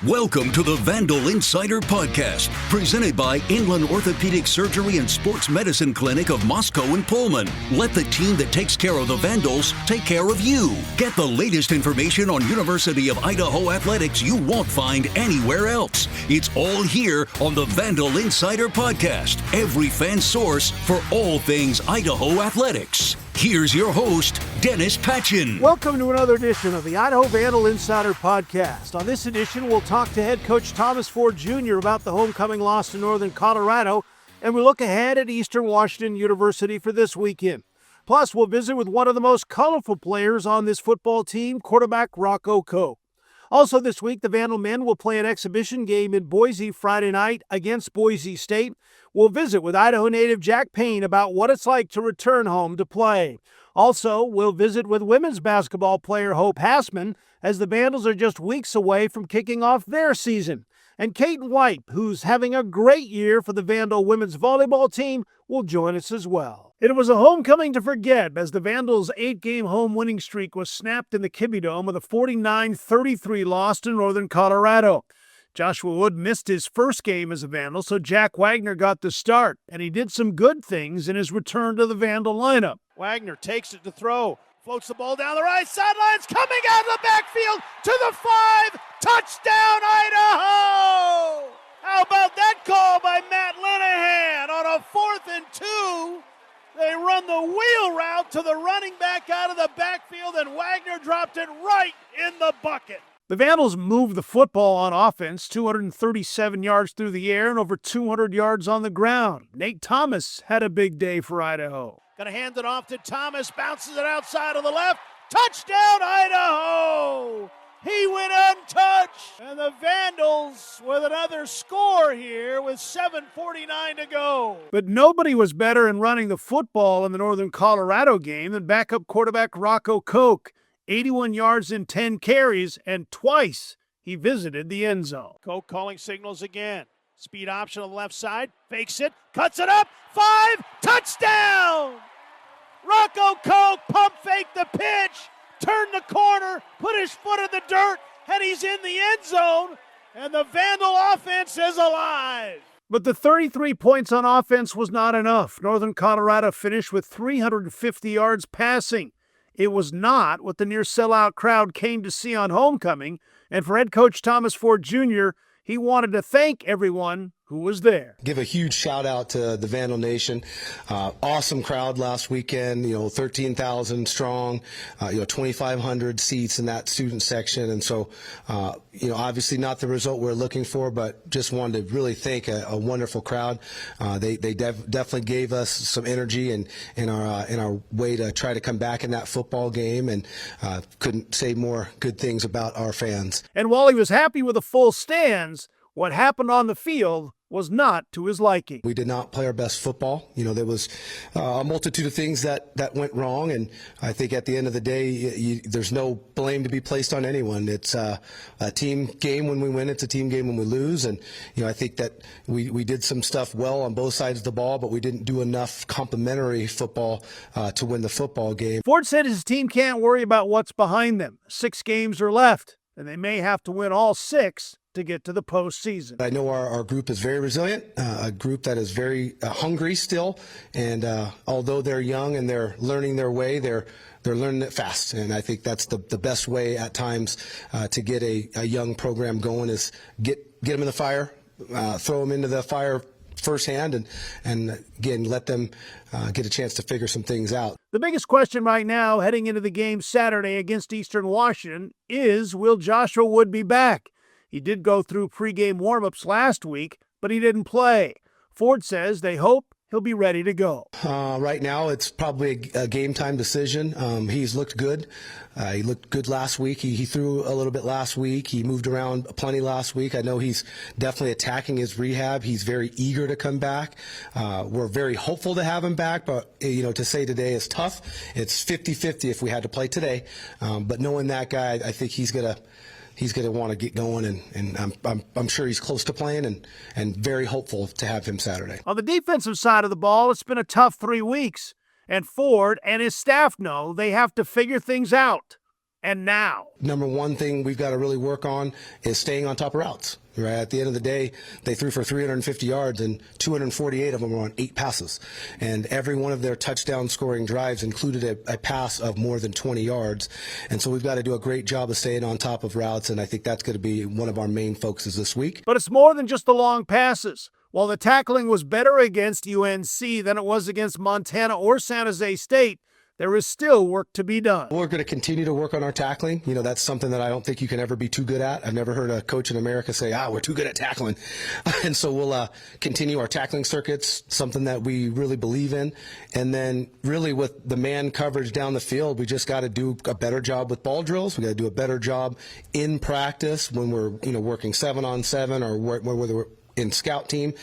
Welcome to the Vandal Insider Podcast, presented by Inland Orthopedic Surgery and Sports Medicine Clinic of Moscow and Pullman. Let the team that takes care of the Vandals take care of you. Get the latest information on University of Idaho athletics you won't find anywhere else. It's all here on the Vandal Insider Podcast, every fan source for all things Idaho athletics. Here's your host, Dennis Patchin. Welcome to another edition of the Idaho Vandal Insider Podcast. On this edition, we'll talk to head coach Thomas Ford Jr. about the homecoming loss to Northern Colorado, and we'll look ahead at Eastern Washington University for this weekend. Plus, we'll visit with one of the most colorful players on this football team, quarterback Rocco Koch. Also this week, the Vandal men will play an exhibition game in Boise Friday night against Boise State. We'll visit with Idaho native Jack Payne about what it's like to return home to play. Also, we'll visit with women's basketball player Hope Hassmann as the Vandals are just weeks away from kicking off their season. And Cayton White, who's having a great year for the Vandal women's volleyball team, will join us as well. It was a homecoming to forget as the Vandals' 8-game home winning streak was snapped in the Kibbie Dome with a 49-33 loss to Northern Colorado. Joshua Wood missed his first game as a Vandal, so Jack Wagner got the start, and he did some good things in his return to the Vandal lineup. Wagner takes it to throw, floats the ball down the right sidelines, coming out of the backfield to the 5, touchdown Idaho! How about that call by Matt Linehan on a 4th and 2? They run the wheel route to the running back out of the backfield, and Wagner dropped it right in the bucket. The Vandals moved the football on offense, 237 yards through the air and over 200 yards on the ground. Nate Thomas had a big day for Idaho. Gonna hand it off to Thomas, bounces it outside of the left. Touchdown, Idaho! He went untouched. And the Vandals with another score here with 7:49 to go. But nobody was better in running the football in the Northern Colorado game than backup quarterback Rocco Koch. 81 yards in 10 carries, and twice he visited the end zone. Koch calling signals again. Speed option on the left side, fakes it, cuts it up, 5, touchdown! Rocco Koch pump faked the pitch, turned the corner, put his foot in the dirt, and he's in the end zone, and the Vandal offense is alive. But the 33 points on offense was not enough. Northern Colorado finished with 350 yards passing. It was not what the near-sellout crowd came to see on homecoming, and for head coach Thomas Ford Jr., he wanted to thank everyone who was there. Give a huge shout out to the Vandal Nation. Awesome crowd last weekend, 13,000 strong, 2,500 seats in that student section. And so, obviously not the result we're looking for, but just wanted to really thank a wonderful crowd. They definitely gave us some energy in our way to try to come back in that football game, and couldn't say more good things about our fans. And while he was happy with the full stands, what happened on the field was not to his liking. We did not play our best football. There was a multitude of things that went wrong, and I think at the end of the day, there's no blame to be placed on anyone. It's a team game when we win. It's a team game when we lose, and I think that we did some stuff well on both sides of the ball, but we didn't do enough complementary football to win the football game. Ford said his team can't worry about what's behind them. 6 games are left, and they may have to win all 6 to get to the postseason. I know our group is very resilient, a group that is very hungry still, and although they're young and they're learning their way, they're learning it fast, and I think that's the best way at times to get a young program going is get them in the fire, throw them into the fire firsthand, and again, let them get a chance to figure some things out. The biggest question right now heading into the game Saturday against Eastern Washington is, will Joshua Wood be back? He did go through pregame warm-ups last week, but he didn't play. Ford says they hope he'll be ready to go. Right now, it's probably a game-time decision. He's looked good. He looked good last week. He threw a little bit last week. He moved around plenty last week. I know he's definitely attacking his rehab. He's very eager to come back. We're very hopeful to have him back, but to say today is tough. It's 50-50 if we had to play today. But knowing that guy, I think he's going to want to get going, and I'm sure he's close to playing and very hopeful to have him Saturday. On the defensive side of the ball, it's been a tough 3 weeks, and Ford and his staff know they have to figure things out. And now, Number one thing we've got to really work on is staying on top of routes. Right at the end of the day, they threw for 350 yards, and 248 of them were on 8 passes. And every one of their touchdown scoring drives included a pass of more than 20 yards. And so we've got to do a great job of staying on top of routes, and I think that's going to be one of our main focuses this week. but it's more than just the long passes. While the tackling was better against UNC than it was against Montana or San Jose State, there is still work to be done. We're going to continue to work on our tackling. You know, that's something that I don't think you can ever be too good at. I've never heard a coach in America say, we're too good at tackling. And so we'll continue our tackling circuits, something that we really believe in. And then really with the man coverage down the field, we just got to do a better job with ball drills. We got to do a better job in practice when we're, working 7-on-7 or whether we're in scout team,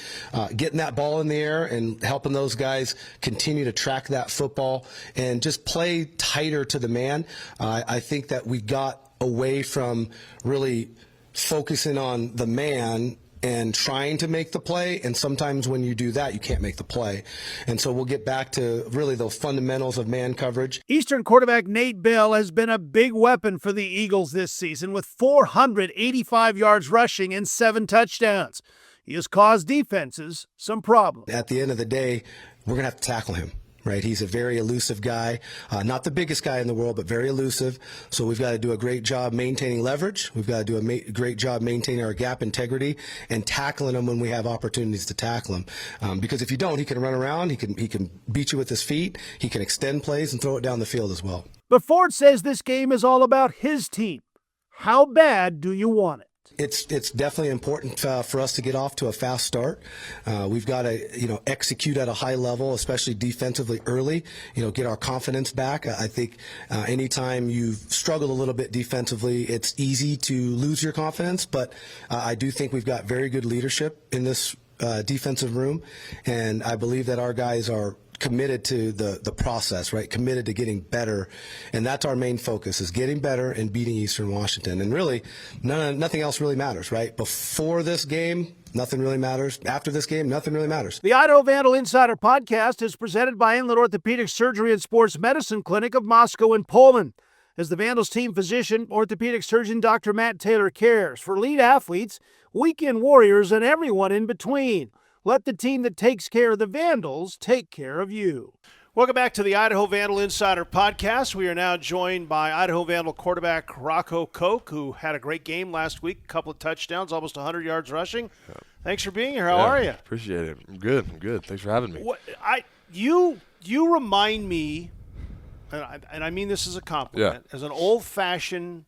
getting that ball in the air and helping those guys continue to track that football and just play tighter to the man. I think that we got away from really focusing on the man and trying to make the play, and sometimes when you do that, you can't make the play. And so we'll get back to really those fundamentals of man coverage. Eastern quarterback Nate Bell has been a big weapon for the Eagles this season with 485 yards rushing and 7 touchdowns. He has caused defenses some problems. At the end of the day, we're going to have to tackle him, right? He's a very elusive guy, not the biggest guy in the world, but very elusive. So we've got to do a great job maintaining leverage. We've got to do a great job maintaining our gap integrity and tackling him when we have opportunities to tackle him. Because if you don't, he can run around, he can beat you with his feet, he can extend plays and throw it down the field as well. But Ford says this game is all about his team. How bad do you want it? It's definitely important for us to get off to a fast start. We've got to execute at a high level, especially defensively early. Get our confidence back. I think anytime you've struggled a little bit defensively, it's easy to lose your confidence. But I do think we've got very good leadership in this defensive room, and I believe that our guys are committed to the process, right? Committed to getting better. And that's our main focus, is getting better and beating Eastern Washington. And really, nothing else really matters, right? Before this game, nothing really matters. After this game, nothing really matters. The Idaho Vandal Insider Podcast is presented by Inland Orthopedic Surgery and Sports Medicine Clinic of Moscow and Pullman. As the Vandals team physician, orthopedic surgeon Dr. Matt Taylor cares for elite athletes, weekend warriors, and everyone in between. Let the team that takes care of the Vandals take care of you. Welcome back to the Idaho Vandal Insider Podcast. We are now joined by Idaho Vandal quarterback Rocco Koch, who had a great game last week, a couple of touchdowns, almost 100 yards rushing. Yeah. Thanks for being here. How are you? Appreciate it. I'm good. Thanks for having me. You remind me, and I mean this as a compliment, as an old-fashioned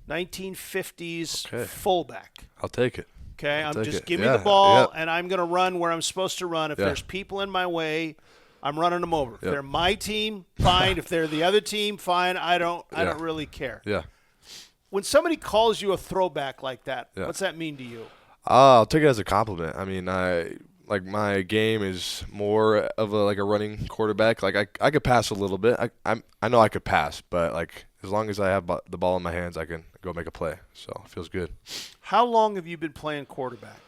1950s fullback. I'll take it. Okay, give me the ball, and I'm going to run where I'm supposed to run. If there's people in my way, I'm running them over. If they're my team, fine. If they're the other team, fine. I don't really care. Yeah. When somebody calls you a throwback like that, what's that mean to you? I'll take it as a compliment. I mean, my game is more of a running quarterback. Like I could pass a little bit. I know I could pass, but as long as I have the ball in my hands, I can go make a play. So it feels good. How long have you been playing quarterback?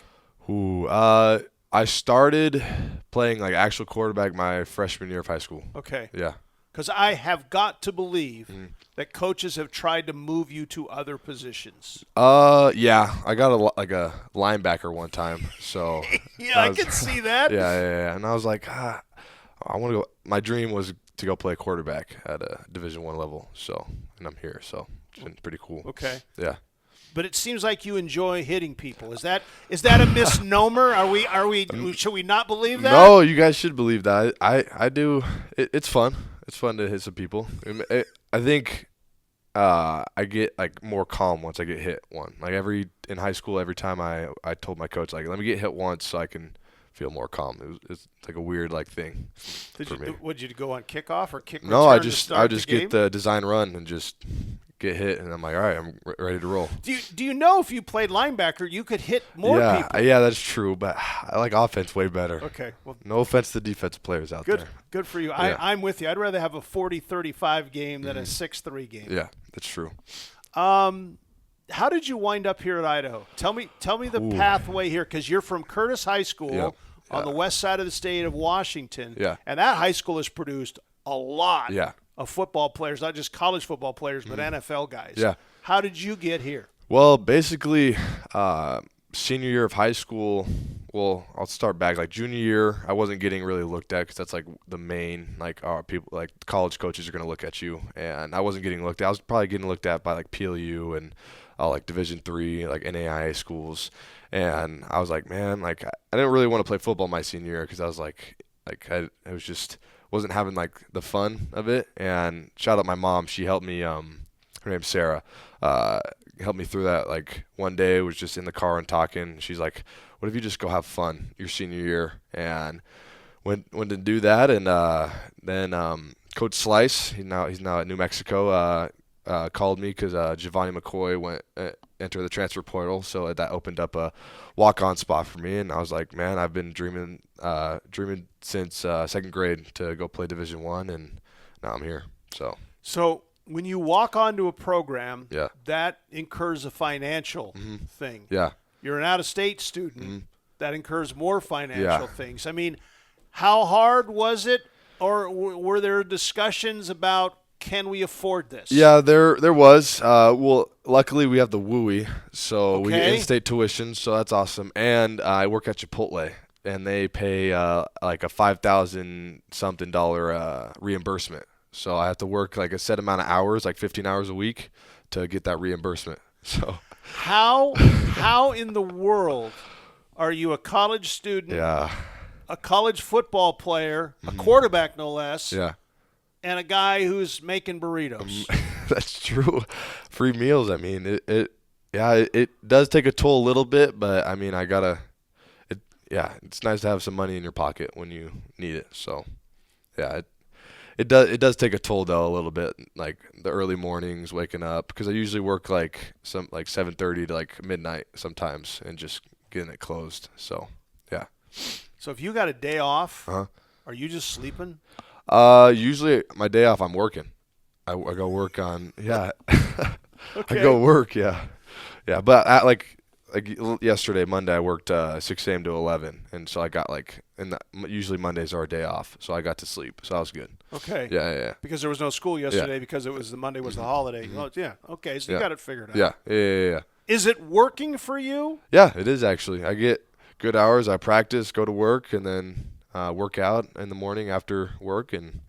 I started playing actual quarterback my freshman year of high school. Okay. Yeah. Because I have got to believe that coaches have tried to move you to other positions. Yeah. I got a linebacker one time. So I can see that. Yeah. And I was like, I want to go. My dream was to go play quarterback at a Division I level. And I'm here. So it's been pretty cool. Okay. Yeah. But it seems like you enjoy hitting people. Is that a misnomer? Should we not believe that? No, you guys should believe that. I do. It's fun. It's fun to hit some people. I think I get more calm once I get hit one. In high school, every time I told my coach let me get hit once so I can feel more calm. It's a weird thing for me. Would you go on kickoff or kick? No, I just get the design run and just get hit, and I'm like, all right, I'm ready to roll. Do you know if you played linebacker, you could hit more people? Yeah, that's true, but I like offense way better. Okay. Well, no offense to defensive players out there. Good for you. Yeah. I'm with you. I'd rather have a 40-35 game than a 6-3 game. Yeah, that's true. How did you wind up here at Idaho? Tell me the pathway here, because you're from Curtis High School on the west side of the state of Washington. Yeah. And that high school has produced a lot of football players, not just college football players, but NFL guys. Yeah. How did you get here? Well, basically, senior year of high school. Well, I'll start back. Like junior year, I wasn't getting really looked at because that's like the main people like college coaches are going to look at you, and I wasn't getting looked at. I was probably getting looked at by like PLU and like Division III, like NAIA schools, and I was like, man, like I didn't really want to play football my senior year because I was like I was just wasn't having like the fun of it. And shout out my mom, she helped me. Her name's Sarah. Helped me through that. Like one day, was just in the car and talking. She's like, "What if you just go have fun your senior year?" And went to do that. And then Coach Slice, he's now at New Mexico. Called me because Giovanni McCoy entered the transfer portal, so that opened up a walk-on spot for me. And I was like, man, I've been dreaming since second grade to go play Division I, and now I'm here. So when you walk onto a program, yeah, that incurs a financial thing. Yeah. You're an out-of-state student. That incurs more financial things. I mean, how hard was it, or were there discussions about, can we afford this? Yeah, there was. Well, luckily we have the WUI, so we get in-state tuition, so that's awesome. And I work at Chipotle, and they pay like a $5,000-something reimbursement. So I have to work like a set amount of hours, like 15 hours a week, to get that reimbursement. So how in the world are you a college student, a college football player, a quarterback no less, and a guy who's making burritos? That's true. Free meals. I mean, it does take a toll a little bit, but I mean, it's nice to have some money in your pocket when you need it. So, yeah, it does take a toll though a little bit, like the early mornings, waking up, because I usually work like 7:30 to like midnight sometimes, and just getting it closed. So, yeah. So if you got a day off, are you just sleeping? Usually my day off, I'm working. I go work on, Okay. I go work, yeah. But like yesterday, Monday, I worked 6 a.m. to 11, and so I got usually Mondays are a day off, so I got to sleep, so that was good. Okay. Yeah. Because there was no school yesterday because it was Monday was the holiday. Oh, yeah. Okay, so you got it figured out. Yeah. Is it working for you? Yeah, it is actually. I get good hours. I practice, go to work, and then work out in the morning after work, and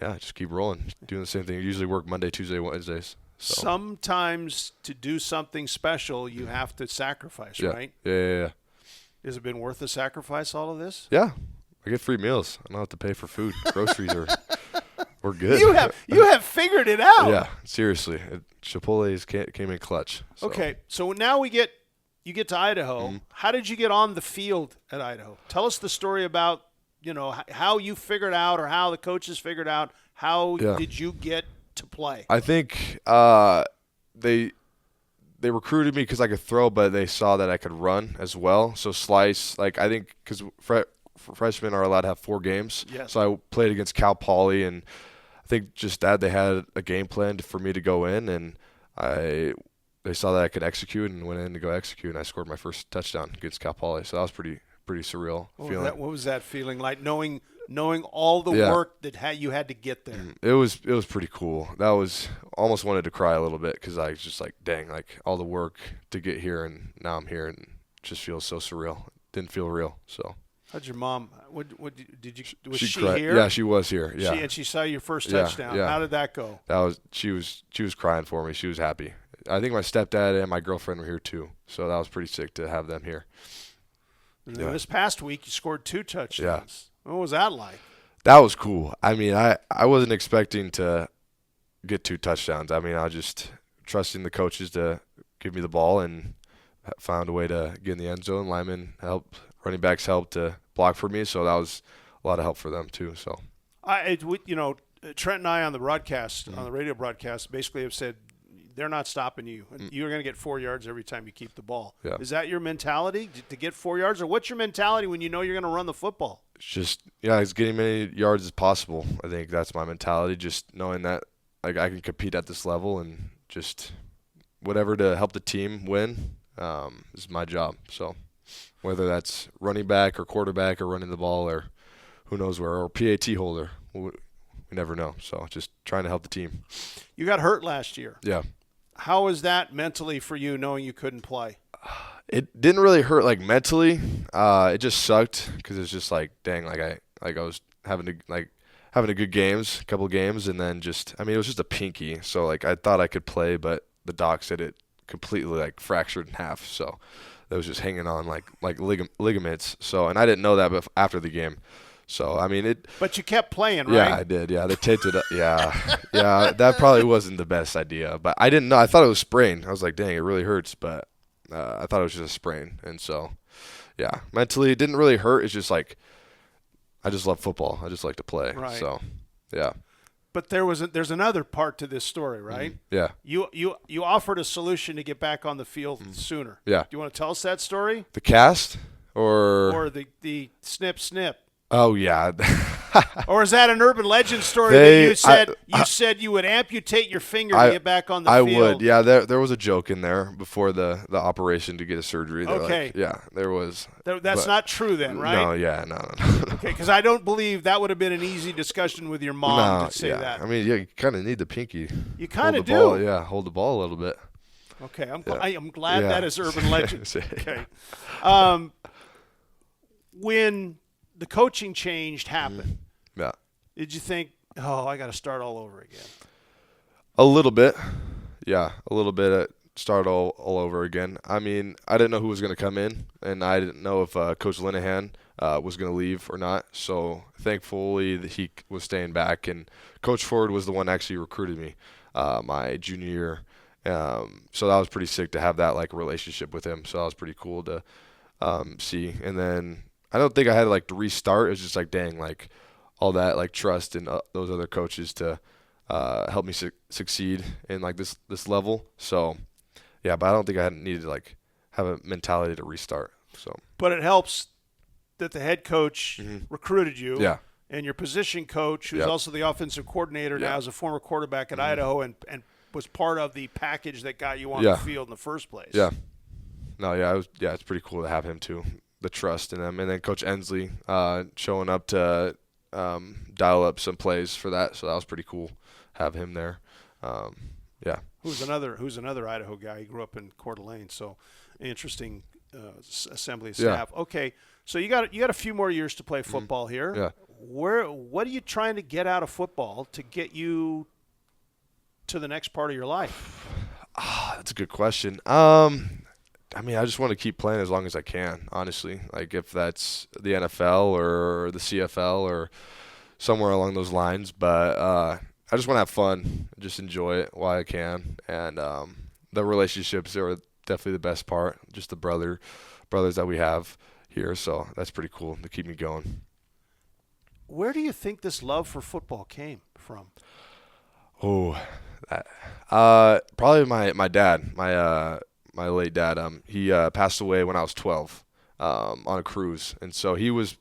just keep rolling, doing the same thing. I usually work Monday, Tuesday, Wednesdays. So. Sometimes to do something special, you have to sacrifice, right? Yeah. Has it been worth the sacrifice, all of this? Yeah. I get free meals. I don't have to pay for food. Groceries we're good. You have figured it out. Yeah, seriously. Chipotle's came in clutch. So. Okay, so now you get to Idaho. How did you get on the field at Idaho? Tell us the story about, how you figured out, or how the coaches figured out, how did you get to play? I think they recruited me because I could throw, but they saw that I could run as well. So Slice, I think because freshmen are allowed to have 4 games. Yes. So I played against Cal Poly, and I think just that they had a game plan for me to go in, and they saw that I could execute and went in to go execute, and I scored my first touchdown against Cal Poly. So that was pretty surreal feeling. What was that feeling like, knowing all the work that you had to get there? It was pretty cool. That was almost wanted to cry a little bit because I was just like, dang, like all the work to get here, and now I'm here, and it just feels so surreal. It didn't feel real. So. How'd your mom? Was she cried. here? Yeah, she was here. Yeah, and she saw your first touchdown. Yeah. How did that go? She was crying for me. She was happy. I think my stepdad and my girlfriend were here too, so that was pretty sick to have them here. And then this past week, you scored 2 touchdowns. Yeah. What was that like? That was cool. I mean, I wasn't expecting to get 2 touchdowns. I mean, I was just trusting the coaches to give me the ball, and found a way to get in the end zone. Linemen helped, running backs helped to block for me, so that was a lot of help for them too. So, Trent and I on the broadcast, on the radio broadcast, basically have said they're not stopping you. You're going to get 4 yards every time you keep the ball. Yeah. Is that your mentality to get 4 yards, or what's your mentality when you know you're going to run the football? It's just it's getting many yards as possible. I think that's my mentality. Just knowing that I can compete at this level, and just whatever to help the team win is my job. So whether that's running back or quarterback or running the ball or who knows where, or PAT holder, we you never know. So just trying to help the team. You got hurt last year. Yeah. How was that mentally for you, knowing you couldn't play? It didn't really hurt like mentally. It just sucked because it's just like, dang, I was having a good games, a couple of games, and then it was just a pinky. So like I thought I could play, but the doc said it completely like fractured in half. So that was just hanging on like ligaments. So, and I didn't know that after the game. So But you kept playing, right? Yeah, I did. Yeah, they taped it up. Yeah, yeah. That probably wasn't the best idea, but I didn't know. I thought it was sprain. I was like, dang, it really hurts, but I thought it was just a sprain. And so, yeah, mentally it didn't really hurt. It's just like I just love football. I just like to play. Right. So, yeah. But there's another part to this story, right? Yeah. You offered a solution to get back on the field sooner. Yeah. Do you want to tell us that story? The cast or the snip? Oh yeah. Or is that an urban legend story that you said you would amputate your finger to get back on the field? I would. Yeah, there was a joke in there before the operation to get a surgery. Okay. Like, yeah, there was. That's not true then, right? No, yeah, no. Okay, because I don't believe that would have been an easy discussion with your mom to say that. I mean, yeah, you kind of need the pinky. You kind of do. Ball, yeah, hold the ball a little bit. Okay, I'm glad that is urban legend. Okay. When the coaching change happened, yeah. Did you think, I got to start all over again? A little bit. Yeah, a little bit. Start all over again. I mean, I didn't know who was going to come in, and I didn't know if Coach Linehan was going to leave or not. So thankfully that he was staying back, and Coach Ford was the one that actually recruited me my junior year. So that was pretty sick to have that like relationship with him. So that was pretty cool to see. And then I don't think I had like to restart. It was just like, dang, like all that like trust in those other coaches to help me succeed in like this level. So yeah, but I don't think I needed to like have a mentality to restart. So, but it helps that the head coach recruited you. Yeah. And your position coach, who's also the offensive coordinator now, is a former quarterback at Idaho, and was part of the package that got you on the field in the first place. Yeah. No, yeah, it's pretty cool to have him too. The trust in him, and then Coach Ensley showing up to dial up some plays for that, so that was pretty cool. Have him there. Yeah. Who's another Idaho guy? He grew up in Coeur d'Alene, so interesting assembly of staff. Yeah. Okay, so you got a few more years to play football here. Yeah. What are you trying to get out of football to get you to the next part of your life? That's a good question. I mean, I just want to keep playing as long as I can, honestly. Like if that's the NFL or the CFL or somewhere along those lines. But I just want to have fun, just enjoy it while I can. And the relationships are definitely the best part, just the brothers that we have here. So that's pretty cool to keep me going. Where do you think this love for football came from? Oh, probably my dad, my late dad. He passed away when I was 12 on a cruise, and so he was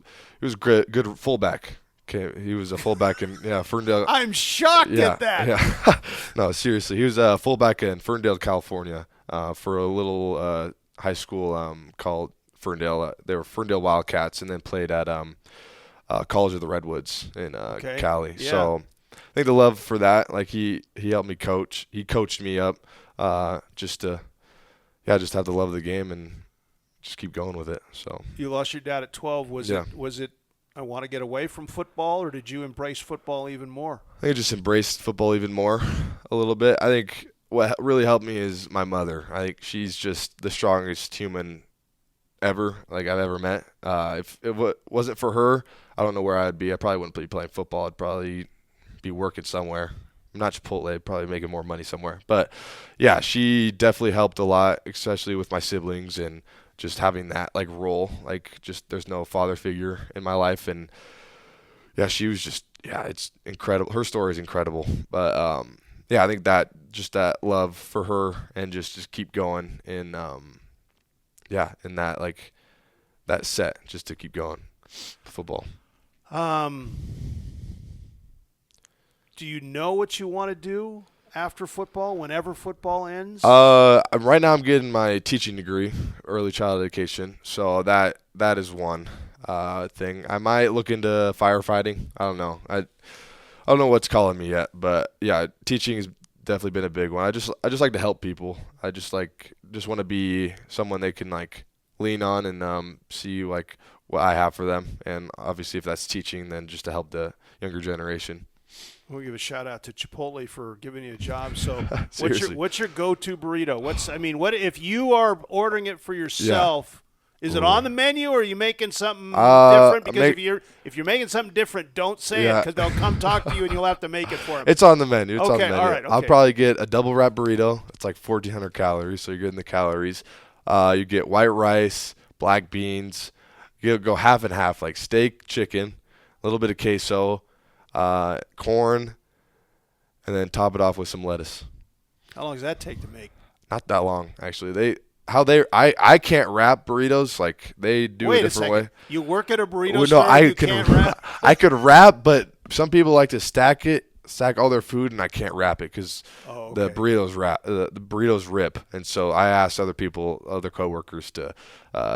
good fullback. Okay, he was a fullback in Ferndale. I'm shocked at that. Yeah, no, seriously, he was a fullback in Ferndale, California, for a little high school called Ferndale. They were Ferndale Wildcats, and then played at College of the Redwoods in Cali. Yeah. So I think the love for that, like he helped me coach. He coached me up just to have the love of the game and just keep going with it. So you lost your dad at 12. Was it I want to get away from football, or did you embrace football even more? I think I just embraced football even more a little bit. I think what really helped me is my mother. I think she's just the strongest human ever, like I've ever met. If it wasn't for her, I don't know where I'd be. I probably wouldn't be playing football. I'd probably be working somewhere. Not Chipotle, probably making more money somewhere. But, yeah, she definitely helped a lot, especially with my siblings and just having that, like, role. Like, just there's no father figure in my life. And, yeah, she was just, it's incredible. Her story is incredible. But, I think that just that love for her and just keep going in, in that, like, that set just to keep going football. Do you know what you want to do after football, whenever football ends? Right now I'm getting my teaching degree, early childhood education. So that is one thing. I might look into firefighting. I don't know. I don't know what's calling me yet, but yeah, teaching has definitely been a big one. I just like to help people. I just want to be someone they can like lean on and see like what I have for them. And obviously, if that's teaching, then just to help the younger generation. We'll give a shout out to Chipotle for giving you a job. So, Seriously. what's your go-to burrito? What if you are ordering it for yourself? Is it on the menu, or are you making something different? Because if you're making something different, don't say it, because they'll come talk to you and you'll have to make it for them. It's on the menu. It's on the Okay, menu. all right. Okay. I'll probably get a double wrap burrito. It's like 1,400 calories, so you're getting the calories. You get white rice, black beans. You go half and half, like steak, chicken, a little bit of queso, corn, and then top it off with some lettuce. How long does that take to make? Not that long, actually. I can't wrap burritos like they do a different way. You work at a burrito Well, store and you can't wrap? I could wrap, but some people like to stack all their food, and I can't wrap it because the burritos rip. And so I asked other coworkers to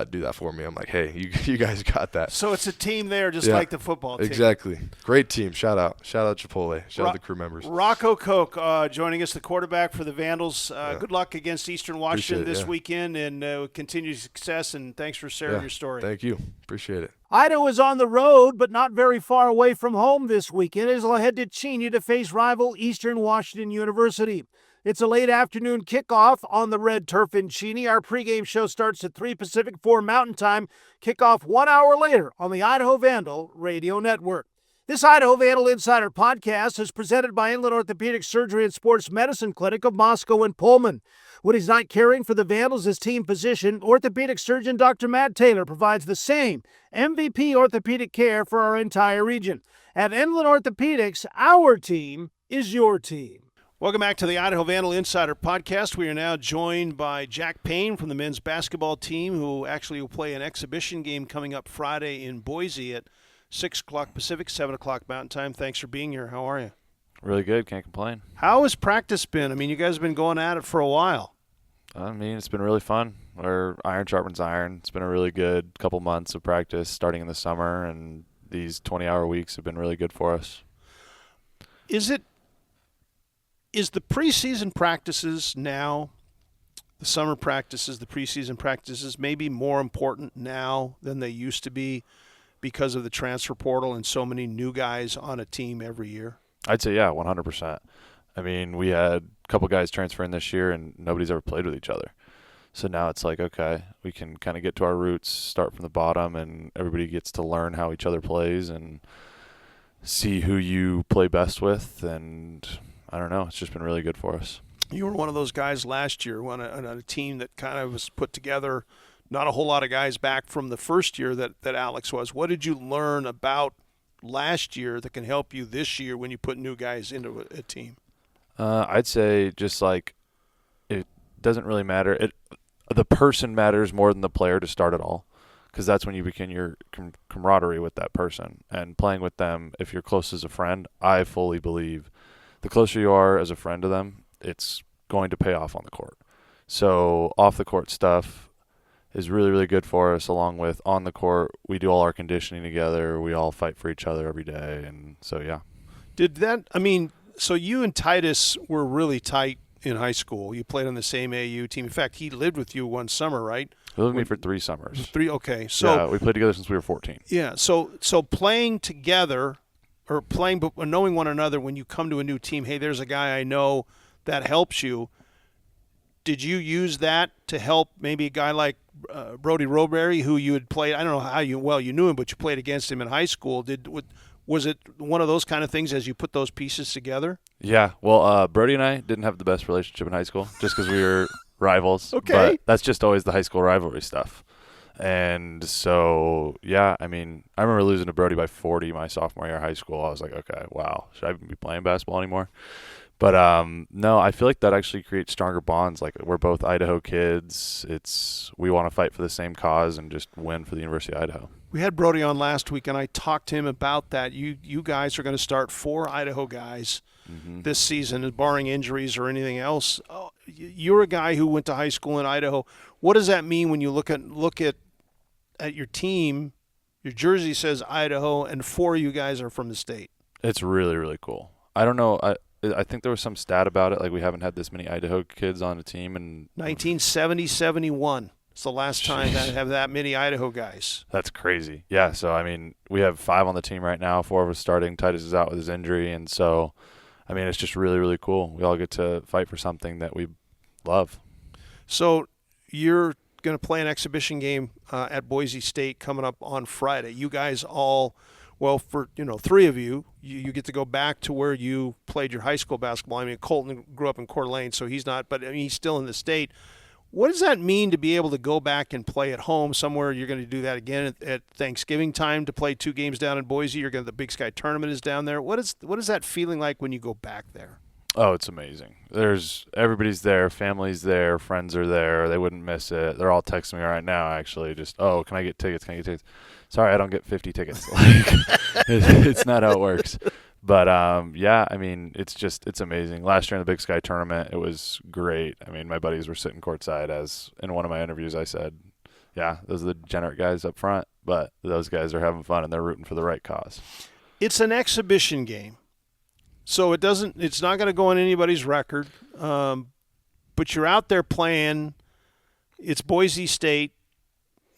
do that for me. I'm like, hey, you guys got that. So it's a team there, just like the football team. Exactly. Great team. Shout out Chipotle. Shout out the crew members. Rocco Koch joining us, the quarterback for the Vandals. Good luck against Eastern Washington this weekend, and continued success, and thanks for sharing your story. Thank you. Appreciate it. Idaho is on the road, but not very far away from home this weekend, as they'll head to Cheney to face rival Eastern Washington University. It's a late afternoon kickoff on the red turf in Cheney. Our pregame show starts at 3 Pacific, 4 Mountain Time. Kickoff 1 hour later on the Idaho Vandal Radio Network. This Idaho Vandal Insider podcast is presented by Inland Orthopedic Surgery and Sports Medicine Clinic of Moscow and Pullman. When he's not caring for the Vandals as team physician, orthopedic surgeon Dr. Matt Taylor provides the same MVP orthopedic care for our entire region. At Inland Orthopedics, our team is your team. Welcome back to the Idaho Vandal Insider Podcast. We are now joined by Jack Payne from the men's basketball team, who actually will play an exhibition game coming up Friday in Boise at 6 o'clock Pacific, 7 o'clock Mountain Time. Thanks for being here. How are you? Really good. Can't complain. How has practice been? I mean, you guys have been going at it for a while. I mean, it's been really fun. Iron sharpens iron. It's been a really good couple months of practice starting in the summer, and these 20-hour weeks have been really good for us. Is the preseason practices now, the summer practices, the preseason practices, maybe more important now than they used to be because of the transfer portal and so many new guys on a team every year? I'd say, yeah, 100%. I mean, we had a couple guys transferring this year, and nobody's ever played with each other. So now it's like, okay, we can kind of get to our roots, start from the bottom, and everybody gets to learn how each other plays and see who you play best with. And I don't know, it's just been really good for us. You were one of those guys last year on a team that kind of was put together, not a whole lot of guys back from the first year that Alex was. What did you learn about last year that can help you this year when you put new guys into a team? I'd say just like it doesn't really matter. The person matters more than the player to start at all, because that's when you begin your camaraderie with that person and playing with them. If you're close as a friend, I fully believe the closer you are as a friend to them, it's going to pay off on the court. So off the court stuff is really, really good for us, along with on the court. We do all our conditioning together. We all fight for each other every day. And so, yeah. So you and Titus were really tight in high school. You played on the same AU team. In fact, he lived with you one summer, right? He lived with me for 3 summers. Okay. So yeah, we played together since we were 14. Yeah. So playing together, or playing but knowing one another when you come to a new team, hey, there's a guy I know that helps you. Did you use that to help maybe a guy like Brody Roberry, who you had played? I don't know how you knew him, but you played against him in high school. Was it one of those kind of things as you put those pieces together? Yeah. Well, Brody and I didn't have the best relationship in high school just because we were rivals. Okay. But that's just always the high school rivalry stuff. And so, yeah, I mean, I remember losing to Brody by 40 my sophomore year of high school. I was like, okay, wow, should I even be playing basketball anymore? But no, I feel like that actually creates stronger bonds. Like, we're both Idaho kids. We want to fight for the same cause and just win for the University of Idaho. We had Brody on last week, and I talked to him about that. You guys are going to start 4 Idaho guys this season, barring injuries or anything else. Oh, you're a guy who went to high school in Idaho. What does that mean when you look at your team? Your jersey says Idaho, and 4 of you guys are from the state. It's really, really cool. I don't know. I think there was some stat about it. Like, we haven't had this many Idaho kids on a team in 1970-71. It's the last time that I have that many Idaho guys. That's crazy. Yeah, so, I mean, we have 5 on the team right now, 4 of us starting. Titus is out with his injury, and so, I mean, it's just really, really cool. We all get to fight for something that we love. So you're going to play an exhibition game at Boise State coming up on Friday. You guys all, well, for 3 of you get to go back to where you played your high school basketball. I mean, Colton grew up in Coeur d'Alene, so he's not, but I mean, he's still in the state. What does that mean to be able to go back and play at home somewhere? You're going to do that again at Thanksgiving time to play 2 games down in Boise. The Big Sky tournament is down there. What is that feeling like when you go back there? Oh, it's amazing. Everybody's there, family's there, friends are there. They wouldn't miss it. They're all texting me right now, actually. Just, can I get tickets? Can I get tickets? Sorry, I don't get 50 tickets. It's not how it works. But, yeah, I mean, it's amazing. Last year in the Big Sky tournament, it was great. I mean, my buddies were sitting courtside, as in one of my interviews I said, yeah, those are the degenerate guys up front, but those guys are having fun and they're rooting for the right cause. It's an exhibition game. So it's not going to go on anybody's record, but you're out there playing. It's Boise State.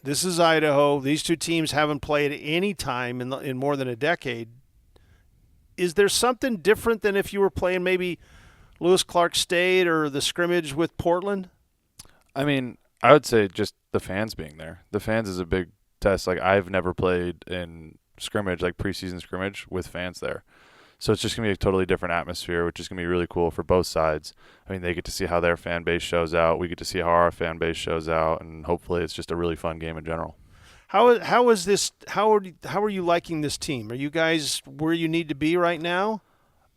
This is Idaho. These 2 teams haven't played any time in more than a decade. Is there something different than if you were playing maybe Lewis Clark State or the scrimmage with Portland? I mean, I would say just the fans being there. The fans is a big test. Like, I've never played in scrimmage, like preseason scrimmage, with fans there. So it's just going to be a totally different atmosphere, which is going to be really cool for both sides. I mean, they get to see how their fan base shows out. We get to see how our fan base shows out, and hopefully it's just a really fun game in general. How is this? How are you liking this team? Are you guys where you need to be right now?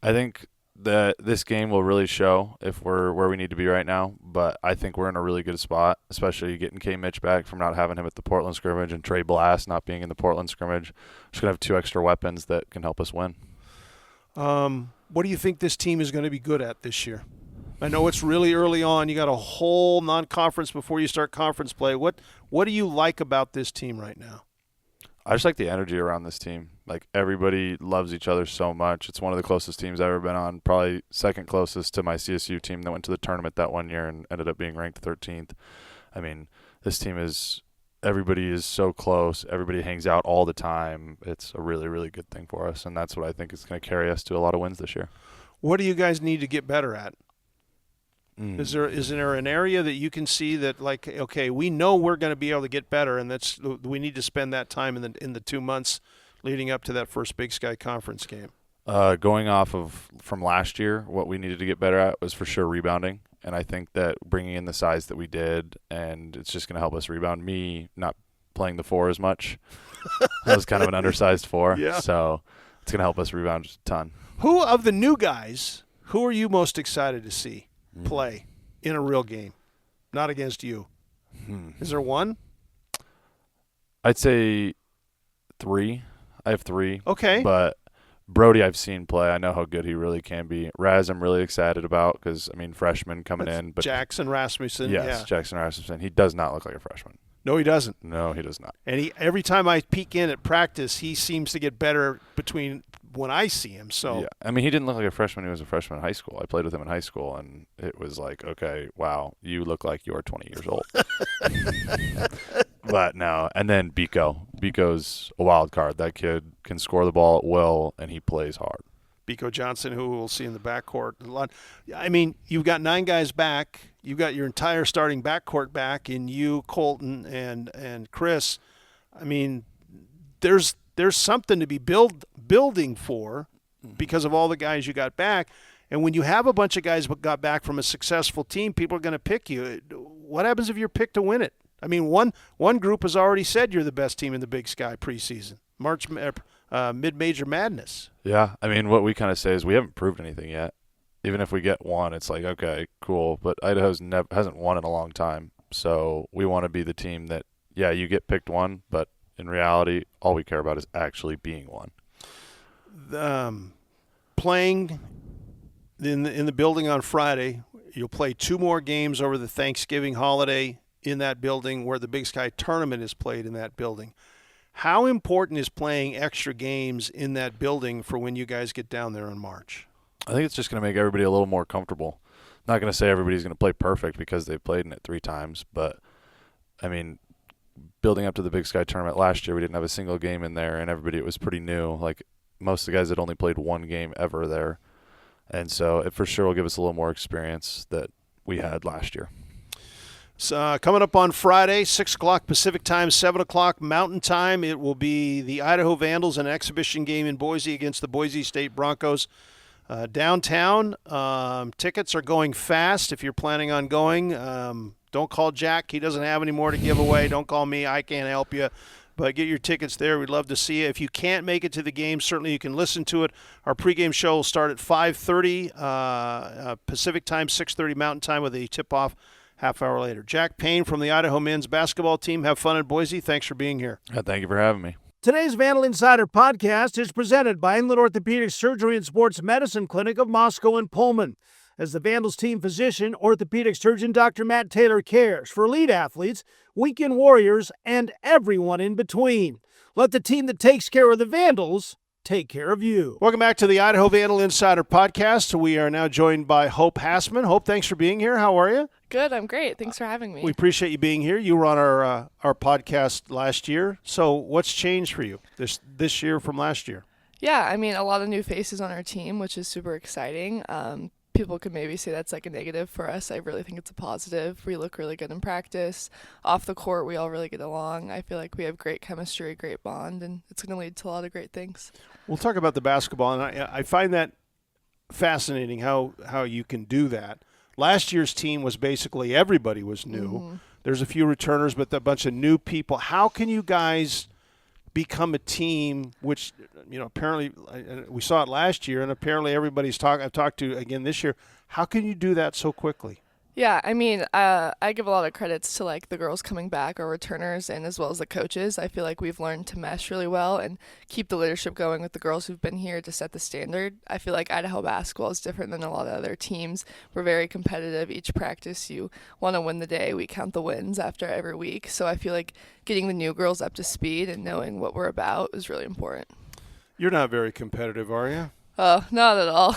I think that this game will really show if we're where we need to be right now, but I think we're in a really good spot, especially getting K. Mitch back from not having him at the Portland scrimmage and Trey Blast not being in the Portland scrimmage. Just going to have 2 extra weapons that can help us win. What do you think this team is going to be good at this year? I know it's really early on. You got a whole non-conference before you start conference play. What do you like about this team right now? I just like the energy around this team. Like, everybody loves each other so much. It's one of the closest teams I've ever been on, probably second closest to my CSU team that went to the tournament that one year and ended up being ranked 13th. I mean, this team everybody is so close. Everybody hangs out all the time. It's a really, really good thing for us, and that's what I think is going to carry us to a lot of wins this year. What do you guys need to get better at? Is there an area that you can see that, like, okay, we know we're going to be able to get better, and we need to spend that time in the 2 months leading up to that first Big Sky Conference game? Going off of from last year, what we needed to get better at was for sure rebounding. And I think that bringing in the size that we did, and it's just going to help us rebound. Me not playing the 4 as much. I was kind of an undersized 4. Yeah. So it's going to help us rebound just a ton. Who of the new guys, who are you most excited to see play in a real game? Not against you. Is there one? I'd say 3. I have 3. Okay. But Brody I've seen play. I know how good he really can be. Raz I'm really excited about because, I mean, freshman coming in. But Jackson Rasmussen. Yes, yeah. Jackson Rasmussen. He does not look like a freshman. No, he doesn't. No, he does not. And every time I peek in at practice, he seems to get better between when I see him. So yeah, I mean, he didn't look like a freshman. He was a freshman in high school. I played with him in high school, and it was like, okay, wow, you look like you're 20 years old. But no, and then Biko's a wild card. That kid can score the ball at will, and he plays hard. Biko Johnson, who we'll see in the backcourt. I mean, you've got 9 guys back. You've got your entire starting backcourt back in you, Colton, and Chris. I mean, there's something to be building for because of all the guys you got back. And when you have a bunch of guys who got back from a successful team, people are going to pick you. What happens if you're picked to win it? I mean, one group has already said you're the best team in the Big Sky preseason, mid-major madness. Yeah, I mean, what we kind of say is we haven't proved anything yet. Even if we get one, it's like, okay, cool. But Idaho's hasn't won in a long time, so we want to be the team that, yeah, you get picked one, but in reality, all we care about is actually being one. Playing in the building on Friday, you'll play 2 more games over the Thanksgiving holiday in that building where the Big Sky tournament is played in that building. How important is playing extra games in that building for when you guys get down there in March? I think it's just going to make everybody a little more comfortable. Not going to say everybody's going to play perfect because they've played in it 3 times, but, I mean, building up to the Big Sky tournament last year, we didn't have a single game in there, and it was pretty new. Like, most of the guys had only played 1 game ever there. And so it for sure will give us a little more experience that we had last year. So, coming up on Friday, 6 o'clock Pacific time, 7 o'clock Mountain time, it will be the Idaho Vandals, an exhibition game in Boise against the Boise State Broncos. Downtown, tickets are going fast. If you're planning on going, don't call Jack. He doesn't have any more to give away. Don't call me. I can't help you. But get your tickets there. We'd love to see you. If you can't make it to the game, certainly you can listen to it. Our pregame show will start at 5:30 Pacific time, 6:30 Mountain time with a tip-off half hour later. Jack Payne from the Idaho men's basketball team. Have fun in Boise. Thanks for being here. Thank you for having me. Today's Vandal Insider podcast is presented by Inland Orthopedic Surgery and Sports Medicine Clinic of Moscow and Pullman. As the Vandals team physician, orthopedic surgeon Dr. Matt Taylor cares for elite athletes, weekend warriors, and everyone in between. Let the team that takes care of the Vandals take care of you. Welcome back to the Idaho Vandal Insider podcast. We are now joined by Hope Hassmann. Hope, thanks for being here. How are you? Good. I'm great. Thanks for having me. We appreciate you being here. You were on our podcast last year. So what's changed for you this year from last year? Yeah, I mean, a lot of new faces on our team, which is super exciting. People could maybe say that's like a negative for us. I really think it's a positive. We look really good in practice. Off the court, we all really get along. I feel like we have great chemistry, great bond, and it's going to lead to a lot of great things. We'll talk about the basketball, and I find that fascinating how you can do that. Last year's team was basically everybody was new. Mm-hmm. There's a few returners, but a bunch of new people. How can you guys become a team which, apparently we saw it last year, and apparently I've talked to again this year. How can you do that so quickly? Yeah, I mean, I give a lot of credits to like the girls coming back, our returners, and as well as the coaches. I feel like we've learned to mesh really well and keep the leadership going with the girls who've been here to set the standard. I feel like Idaho basketball is different than a lot of other teams. We're very competitive. Each practice, you want to win the day. We count the wins after every week. So I feel like getting the new girls up to speed and knowing what we're about is really important. You're not very competitive, are you? Oh, not at all.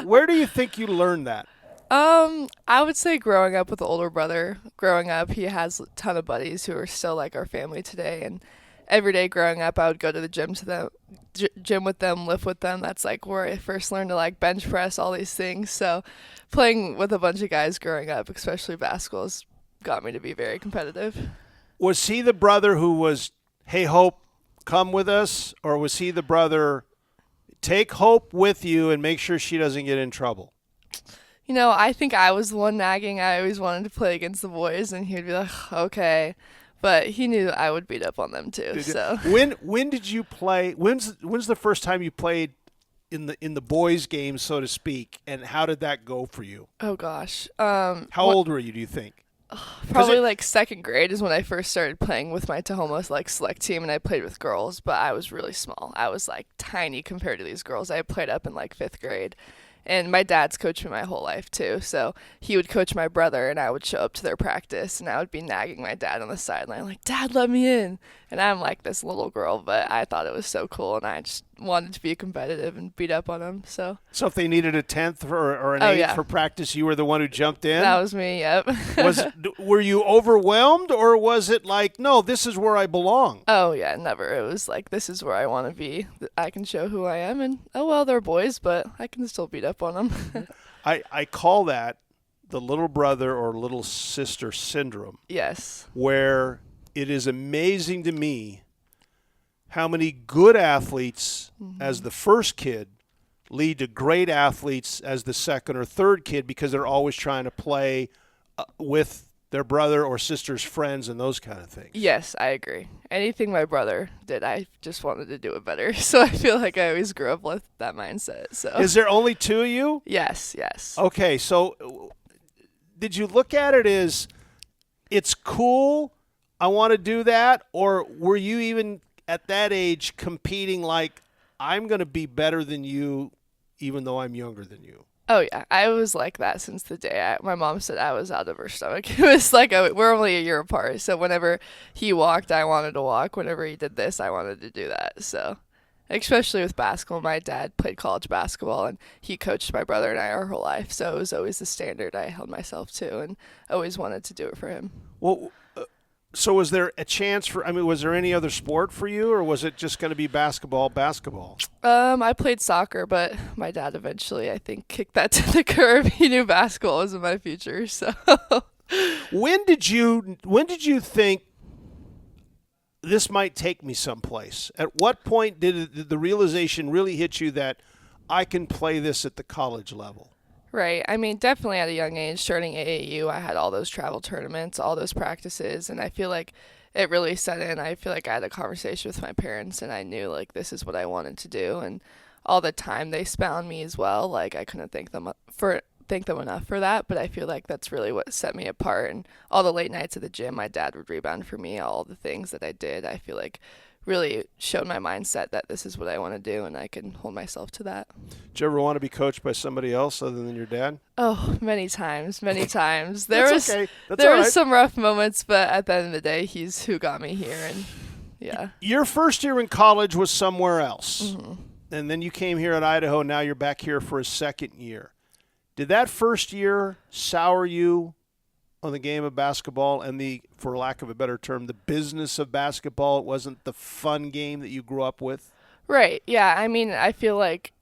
Where do you think you learned that? I would say growing up with the older brother. Growing up, he has a ton of buddies who are still like our family today. And every day growing up, I would go to the gym with them, lift with them. That's like where I first learned to like bench press, all these things. So playing with a bunch of guys growing up, especially basketball, has got me to be very competitive. Was he the brother who was, hey, Hope, come with us? Or was he the brother, take Hope with you and make sure she doesn't get in trouble? I think I was the one nagging. I always wanted to play against the boys, and he'd be like, okay. But he knew I would beat up on them too. So when did you play? When's the first time you played in the boys' game, so to speak, and how did that go for you? Oh gosh. How old were you, do you think? Probably like second grade is when I first started playing with my Tahoma like select team, and I played with girls, but I was really small. I was like tiny compared to these girls. I played up in like fifth grade. And my dad's coached me my whole life, too. So he would coach my brother, and I would show up to their practice, and I would be nagging my dad on the sideline, like, Dad, let me in. And I'm like this little girl, but I thought it was so cool, and I just wanted to be competitive and beat up on them. So if they needed a 10th or an 8th for practice, you were the one who jumped in? That was me, yep. Were you overwhelmed, or was it like, no, this is where I belong? Oh, yeah, never. It was like, this is where I want to be. I can show who I am, and, oh, well, they're boys, but I can still beat up on them. I call that the little brother or little sister syndrome. Yes. Where it is amazing to me how many good athletes as the first kid lead to great athletes as the second or third kid, because they're always trying to play with their brother or sister's friends and those kind of things. Yes, I agree. Anything my brother did, I just wanted to do it better. So I feel like I always grew up with that mindset. So is there only two of you? Yes. Okay, so did you look at it as it's cool, I want to do that, or were you even at that age competing like I'm going to be better than you even though I'm younger than you? Oh, yeah. I was like that since the day my mom said I was out of her stomach. It was like we're only a year apart. So whenever he walked, I wanted to walk. Whenever he did this, I wanted to do that. So especially with basketball, my dad played college basketball and he coached my brother and I our whole life. So it was always the standard I held myself to and always wanted to do it for him. Well, so was there a chance was there any other sport for you, or was it just going to be basketball? I played soccer, but my dad eventually, I think, kicked that to the curb. He knew basketball was in my future, so. When did you think this might take me someplace? At what point did the realization really hit you that I can play this at the college level? Right. I mean, definitely at a young age, starting AAU, I had all those travel tournaments, all those practices, and I feel like it really set in. I feel like I had a conversation with my parents, and I knew, like, this is what I wanted to do, and all the time they spent on me as well. Like, I couldn't thank them enough for that, but I feel like that's really what set me apart. And all the late nights at the gym, my dad would rebound for me. All the things that I did, I feel like really showed my mindset that this is what I want to do, and I can hold myself to that. Did you ever want to be coached by somebody else other than your dad? Oh, many times. There were some rough moments, but at the end of the day, he's who got me here. And yeah. Your first year in college was somewhere else, Mm-hmm. and then you came here at Idaho. Now you're back here for a second year. Did that first year sour you on the game of basketball and for lack of a better term, the business of basketball? It wasn't the fun game that you grew up with? Right. Yeah. I mean, I feel like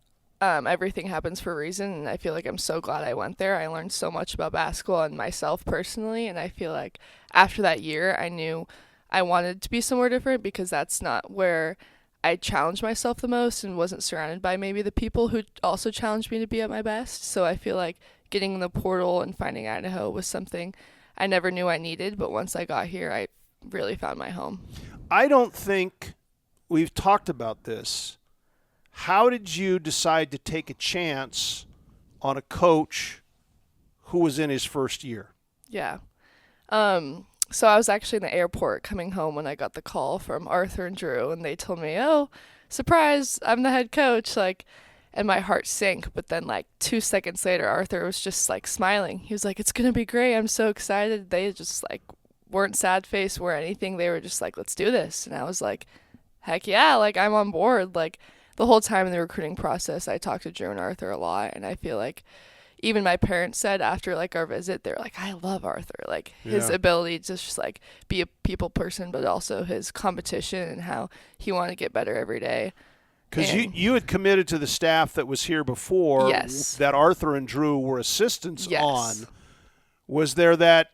everything happens for a reason, and I feel like I'm so glad I went there. I learned so much about basketball and myself personally, and I feel like after that year, I knew I wanted to be somewhere different because that's not where I challenged myself the most and wasn't surrounded by maybe the people who also challenged me to be at my best. So I feel like getting in the portal and finding Idaho was something I never knew I needed, but once I got here, I really found my home. I don't think we've talked about this. How did you decide to take a chance on a coach who was in his first year? Yeah. So I was actually in the airport coming home when I got the call from Arthur and Drew, and they told me, "Oh, surprise, I'm the head coach." And my heart sank. But then 2 seconds later, Arthur was just smiling. He was like, "It's going to be great. I'm so excited." They just weren't sad faced or anything. They were just like, "Let's do this." And I was like, heck yeah, I'm on board. The whole time in the recruiting process, I talked to Drew and Arthur a lot. And I feel like even my parents said after our visit, they're like, "I love Arthur." His ability to just be a people person, but also his competition and how he wanted to get better every day. Because you had committed to the staff that was here before, yes, that Arthur and Drew were assistants yes, on. Was there that,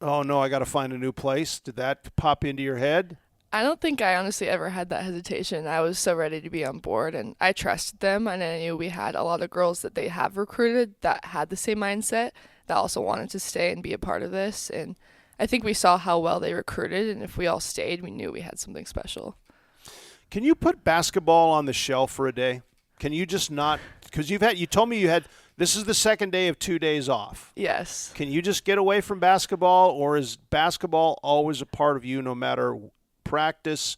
oh no, I got to find a new place? Did that pop into your head? I don't think I honestly ever had that hesitation. I was so ready to be on board, and I trusted them, and I knew we had a lot of girls that they have recruited that had the same mindset, that also wanted to stay and be a part of this. And I think we saw how well they recruited, and if we all stayed, we knew we had something special. Can you put basketball on the shelf for a day? Can you just not? Because you told me this is the second day of 2 days off. Yes. Can you just get away from basketball, or is basketball always a part of you no matter practice,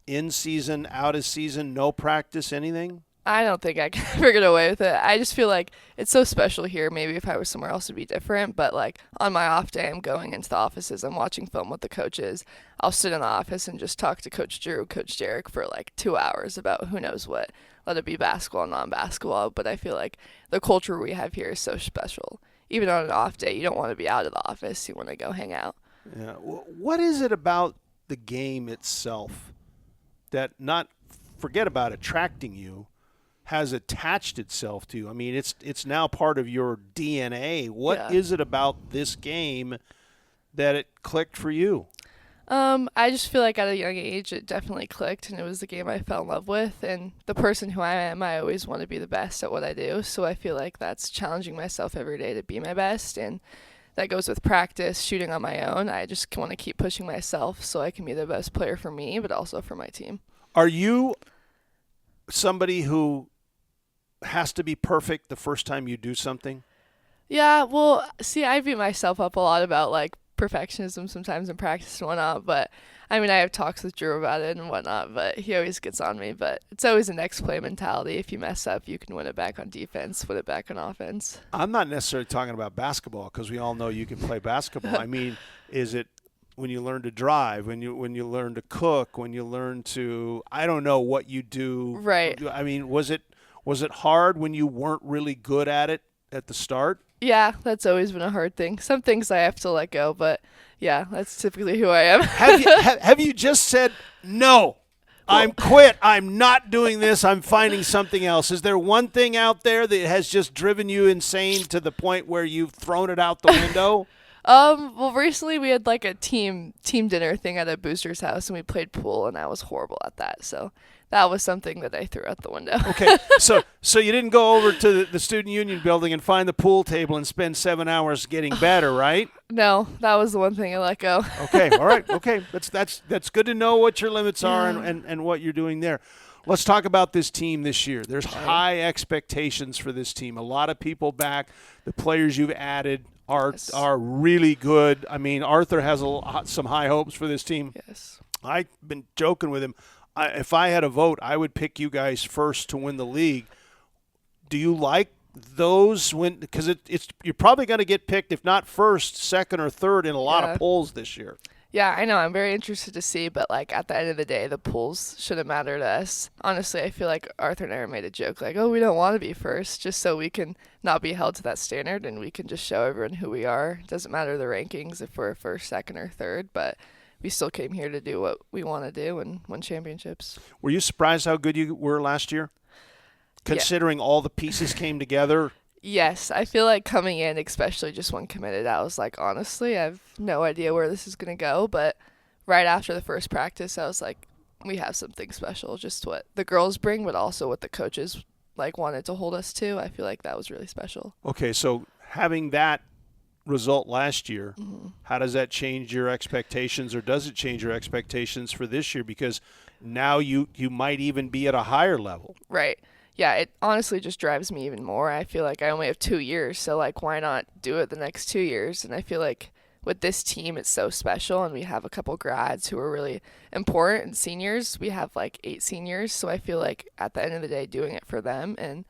in season, out of season, no practice, anything? I don't think I can ever get away with it. I just feel like it's so special here. Maybe if I was somewhere else, it'd be different. But on my off day, I'm going into the offices. I'm watching film with the coaches. I'll sit in the office and just talk to Coach Drew, Coach Derek for 2 hours about who knows what. Let it be basketball, non-basketball. But I feel like the culture we have here is so special. Even on an off day, you don't want to be out of the office. You want to go hang out. Yeah. What is it about the game itself that, not forget about attracting you, has attached itself to you? I mean, it's now part of your DNA. What is it about this game that it clicked for you? I just feel like at a young age it definitely clicked, and it was the game I fell in love with, and the person who I am, I always want to be the best at what I do. So I feel like that's challenging myself every day to be my best, and that goes with practice, shooting on my own. I just want to keep pushing myself so I can be the best player for me, but also for my team. Are you somebody who has to be perfect the first time you do something? Yeah, well, see, I beat myself up a lot about perfectionism sometimes in practice and whatnot, but I mean, I have talks with Drew about it and whatnot, but he always gets on me. But it's always a next play mentality. If you mess up, you can win it back on defense, win it back on offense. I'm not necessarily talking about basketball because we all know you can play basketball. I mean, is it when you learn to drive, when you learn to cook, when you learn to, I don't know what you do. Right. I mean, was it hard when you weren't really good at it at the start? Yeah, that's always been a hard thing. Some things I have to let go, but yeah, that's typically who I am. Have you just said, no, I'm quit, I'm not doing this, I'm finding something else? Is there one thing out there that has just driven you insane to the point where you've thrown it out the window? Well, recently we had like a team dinner thing at a booster's house, and we played pool, and I was horrible at that. So that was something that I threw out the window. Okay, so you didn't go over to the student union building and find the pool table and spend 7 hours getting better, right? No, that was the one thing I let go. Okay, all right, okay. That's good to know what your limits are and what you're doing there. Let's talk about this team this year. There's high expectations for this team. A lot of people back. The players you've added are really good. I mean, Arthur has some high hopes for this team. Yes. I've been joking with him. If I had a vote, I would pick you guys first to win the league. Do you like those because you're probably going to get picked, if not first, second, or third in a lot of polls this year? Yeah, I know. I'm very interested to see, but like at the end of the day, the polls shouldn't matter to us. Honestly, I feel like Arthur and I made a joke like, oh, we don't want to be first, just so we can not be held to that standard and we can just show everyone who we are. It doesn't matter the rankings if we're first, second, or third, but we still came here to do what we want to do and win championships. Were you surprised how good you were last year? Considering all the pieces came together? Yes, I feel like coming in, especially just when committed, I was like, honestly, I have no idea where this is going to go. But right after the first practice, I was like, we have something special, just what the girls bring, but also what the coaches like wanted to hold us to. I feel like that was really special. Okay, so having that result last year, how does that change your expectations, or does it change your expectations for this year? Because now you might even be at a higher level. Right. Yeah, it honestly just drives me even more. I feel like I only have 2 years, so like why not do it the next 2 years? And I feel like with this team, it's so special, and we have a couple grads who are really important, and seniors. We have like 8 seniors, so I feel like at the end of the day, doing it for them and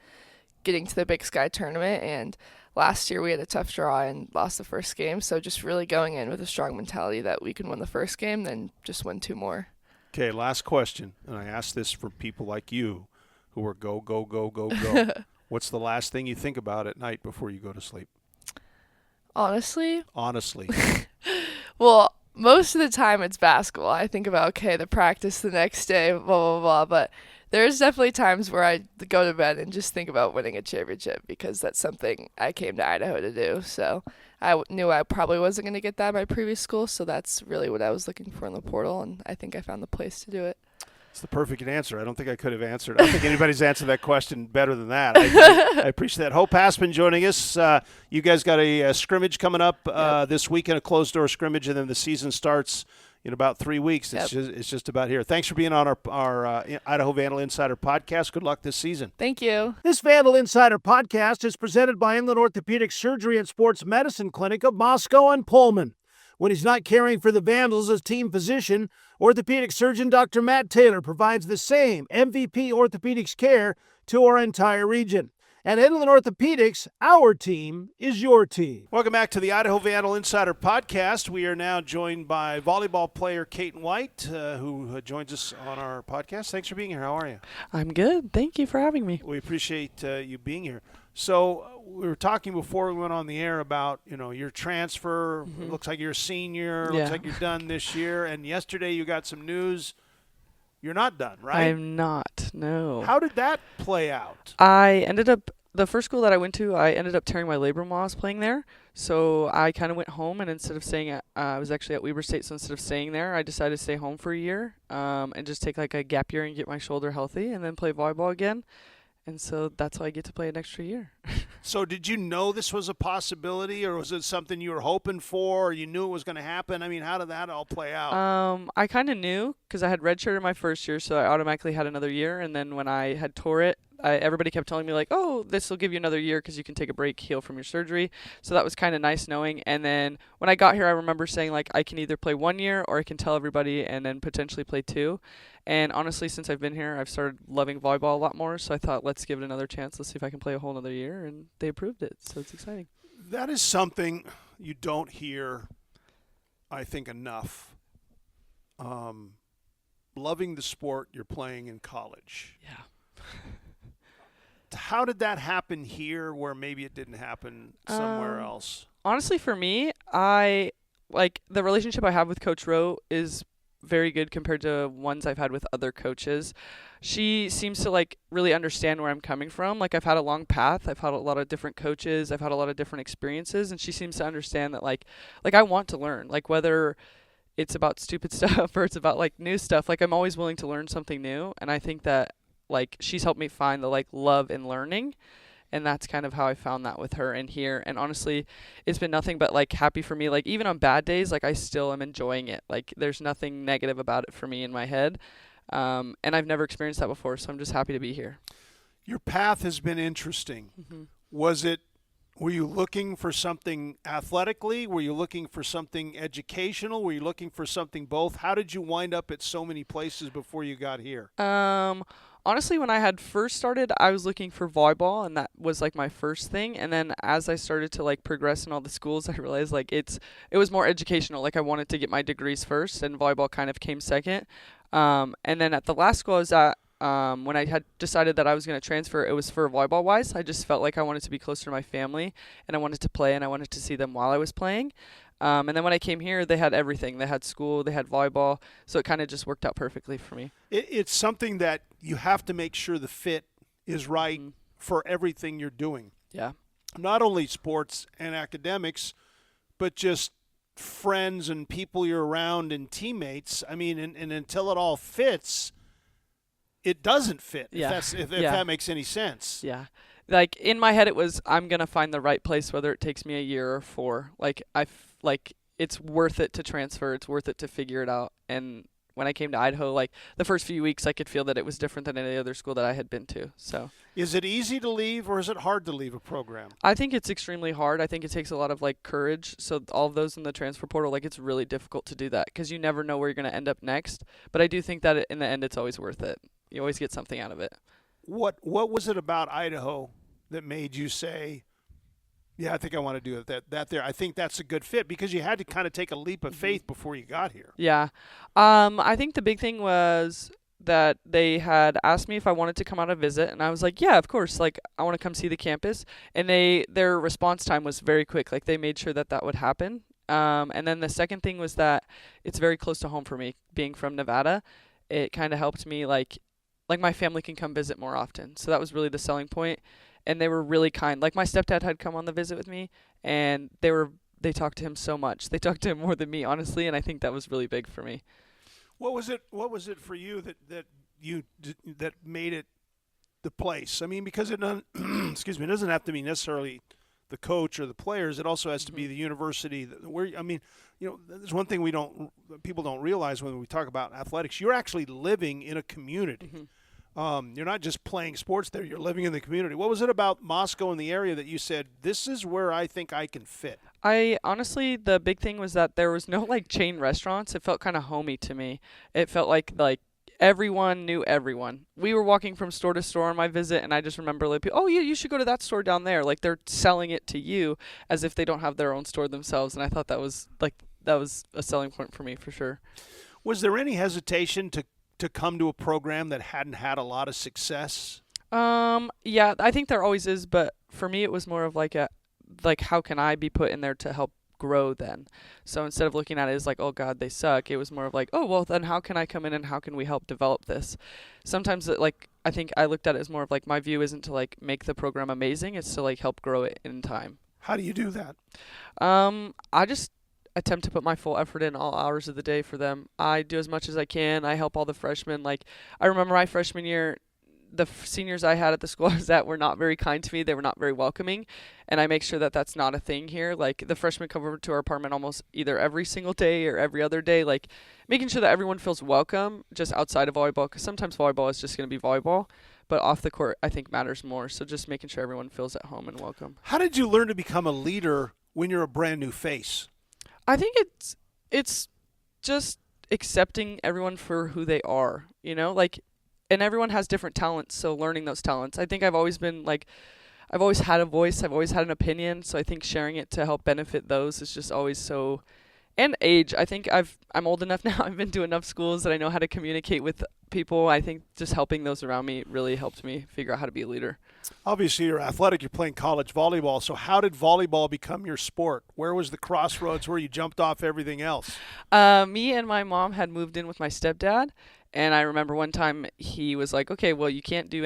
getting to the Big Sky tournament. And last year we had a tough draw and lost the first game, so just really going in with a strong mentality that we can win the first game, then just win 2 more. Okay, last question, and I ask this for people like you who are go, go, go, go, go. What's the last thing you think about at night before you go to sleep? Honestly? Well, most of the time it's basketball. I think about, okay, the practice the next day, blah, blah, blah. But there's definitely times where I go to bed and just think about winning a championship because that's something I came to Idaho to do. So I knew I probably wasn't going to get that at my previous school, so that's really what I was looking for in the portal, and I think I found the place to do it. It's the perfect answer. I don't think I could have answered. I don't think anybody's answered that question better than that. I appreciate that. Hope Hassmann joining us. You guys got a scrimmage coming up this weekend, a closed-door scrimmage, and then the season starts in about 3 weeks. It's just about here. Thanks for being on our Idaho Vandal Insider podcast. Good luck this season. Thank you. This Vandal Insider podcast is presented by Inland Orthopedic Surgery and Sports Medicine Clinic of Moscow and Pullman. When he's not caring for the Vandals as team physician, orthopedic surgeon Dr. Matt Taylor provides the same MVP orthopedics care to our entire region. At Inland Orthopedics, our team is your team. Welcome back to the Idaho Vandal Insider Podcast. We are now joined by volleyball player Cayton White, who joins us on our podcast. Thanks for being here. How are you? I'm good. Thank you for having me. We appreciate you being here. So we were talking before we went on the air about, your transfer. It looks like you're a senior. Looks like you're done this year. And yesterday you got some news. You're not done, right? I'm not, no. How did that play out? The first school that I went to, I ended up tearing my labrum while I was playing there. So I kind of went home, and instead of staying I was actually at Weber State, so instead of staying there, I decided to stay home for a year and just take like a gap year and get my shoulder healthy and then play volleyball again. And so that's why I get to play an extra year. So did you know this was a possibility, or was it something you were hoping for, or you knew it was going to happen? I mean, how did that all play out? I kind of knew because I had redshirted my first year, so I automatically had another year. And then when I had tore it everybody kept telling me like, oh, this will give you another year because you can take a break, heal from your surgery. So that was kind of nice knowing. And then when I got here, I remember saying like, I can either play 1 year or I can tell everybody and then potentially play 2. And honestly, since I've been here, I've started loving volleyball a lot more. So I thought, let's give it another chance. Let's see if I can play a whole another year. And they approved it. So it's exciting. That is something you don't hear, I think, enough. Loving the sport you're playing in college. Yeah. How did that happen here where maybe it didn't happen somewhere else? Honestly, for me, I like the relationship I have with Coach Rowe is very good compared to ones I've had with other coaches. She seems to like really understand where I'm coming from. Like I've had a long path. I've had a lot of different coaches. I've had a lot of different experiences, and she seems to understand that like I want to learn. Like whether it's about stupid stuff or it's about like new stuff, like I'm always willing to learn something new. And I think that like she's helped me find the like love in learning, and that's kind of how I found that with her and here. And honestly, it's been nothing but like happy for me. Like even on bad days, like I still am enjoying it. Like there's nothing negative about it for me in my head. And I've never experienced that before, so I'm just happy to be here. Your path has been interesting. Mm-hmm. Were you looking for something athletically? Were you looking for something educational? Were you looking for something both? How did you wind up at so many places before you got here? Honestly, when I had first started, I was looking for volleyball, and that was like my first thing. And then as I started to like progress in all the schools, I realized like it was more educational. Like I wanted to get my degrees first, and volleyball kind of came second. And then at the last school I was at, when I had decided that I was going to transfer, it was for volleyball-wise. I just felt like I wanted to be closer to my family, and I wanted to play, and I wanted to see them while I was playing. And then when I came here, they had everything. They had school, they had volleyball, so it kind of just worked out perfectly for me. It's something that you have to make sure the fit is right for everything you're doing. Yeah. Not only sports and academics, but just friends and people you're around and teammates. I mean, and until it all fits, it doesn't fit, if that makes any sense. Yeah. Like, in my head, it was, I'm going to find the right place, whether it takes me a year or 4. Like, it's worth it to transfer. It's worth it to figure it out. And when I came to Idaho, like, the first few weeks, I could feel that it was different than any other school that I had been to. So, is it easy to leave, or is it hard to leave a program? I think it's extremely hard. I think it takes a lot of, like, courage. So all of those in the transfer portal, like, it's really difficult to do that because you never know where you're going to end up next. But I do think that in the end, it's always worth it. You always get something out of it. What was it about Idaho that made you say, yeah, I think I want to do it that there? I think that's a good fit because you had to kind of take a leap of faith before you got here. Yeah. I think the big thing was that they had asked me if I wanted to come out and visit, and I was like, yeah, of course. Like, I want to come see the campus. And their response time was very quick. Like, they made sure that would happen. And then the second thing was that it's very close to home for me. Being from Nevada, it kind of helped me, like my family can come visit more often. So that was really the selling point. And they were really kind. Like my stepdad had come on the visit with me, and they talked to him so much. They talked to him more than me, honestly, and I think that was really big for me. What was it for you that made it the place? I mean, because it doesn't excuse me, it doesn't have to be necessarily the coach or the players. It also has to be the university. There's one thing people don't realize when we talk about athletics. You're actually living in a community. You're not just playing sports there. You're living in the community. What was it about Moscow and the area that you said, this is where I think I can fit? Honestly, the big thing was that there was no like chain restaurants. It felt kind of homey to me. It felt like everyone knew everyone. We were walking from store to store on my visit, and I just remember like, oh yeah, you should go to that store down there. Like they're selling it to you as if they don't have their own store themselves. And I thought that was a selling point for me for sure. Was there any hesitation to come to a program that hadn't had a lot of success? Yeah, I think there always is, but for me it was more of like how can I be put in there to help grow then? So instead of looking at it as like, oh God, they suck, it was more of like, oh well, then how can I come in and how can we help develop this? Sometimes I think I looked at it as more of like my view isn't to like make the program amazing, it's to like help grow it in time. How do you do that? I just attempt to put my full effort in all hours of the day for them. I do as much as I can. I help all the freshmen. Like, I remember my freshman year, the seniors I had at the school I was at were not very kind to me. They were not very welcoming. And I make sure that that's not a thing here. Like, the freshmen come over to our apartment almost either every single day or every other day. Like, making sure that everyone feels welcome just outside of volleyball, because sometimes volleyball is just going to be volleyball. but off the court I think matters more. So just making sure everyone feels at home and welcome. How did you learn to become a leader when you're a brand new face? I think it's just accepting everyone for who they are, like, and everyone has different talents, so learning those talents. I think I've always been like, I've always had a voice, I've always had an opinion, so I think sharing it to help benefit those is just always so. And age, I think I'm old enough now, I've been to enough schools that I know how to communicate with people. I think just helping those around me really helped me figure out how to be a leader. Obviously, you're athletic, you're playing college volleyball, so how did volleyball become your sport? Where was the crossroads where you jumped off everything else? Me and my mom had moved in with my stepdad, and I remember one time he was like, okay, well, you can't do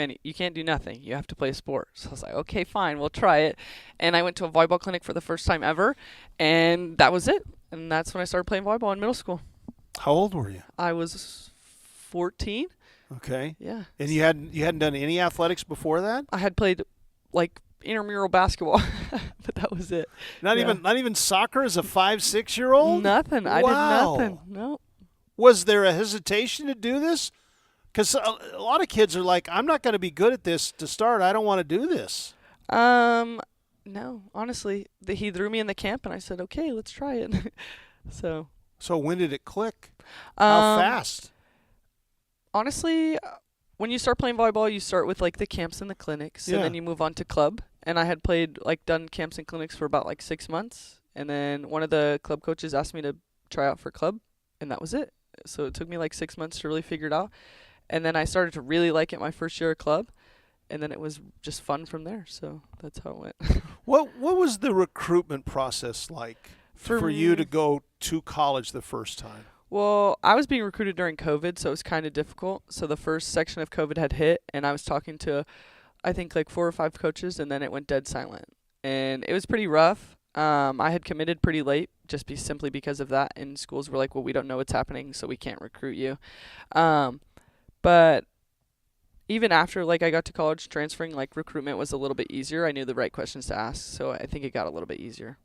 nothing. You have to play a sport. So I was like, okay, fine, we'll try it. And I went to a volleyball clinic for the first time ever, and that was it. And that's when I started playing volleyball in middle school. How old were you? I was 14. Okay. Yeah. And you hadn't done any athletics before that? I had played like intramural basketball, but that was it. Not even soccer as a 5-6-year-old? Nothing. Wow. I did nothing. No. Was there a hesitation to do this? Because a lot of kids are like, I'm not going to be good at this to start. I don't want to do this. No, honestly, he threw me in the camp, and I said, okay, let's try it. So when did it click? How fast? Honestly, when you start playing volleyball, you start with like the camps and the clinics, and then you move on to club. And I had done camps and clinics for about 6 months, and then one of the club coaches asked me to try out for club, and that was it. So it took me 6 months to really figure it out, and then I started to really like it my first year of club. And then it was just fun from there, so that's how it went. What was the recruitment process like for you to go to college the first time? Well, I was being recruited during COVID, so it was kind of difficult. So the first section of COVID had hit, and I was talking to, I think, 4 or 5 coaches, and then it went dead silent. And it was pretty rough. I had committed pretty late, just simply because of that, and schools were like, well, we don't know what's happening, so we can't recruit you. But even after I got to college, transferring recruitment was a little bit easier. I knew the right questions to ask, so I think it got a little bit easier.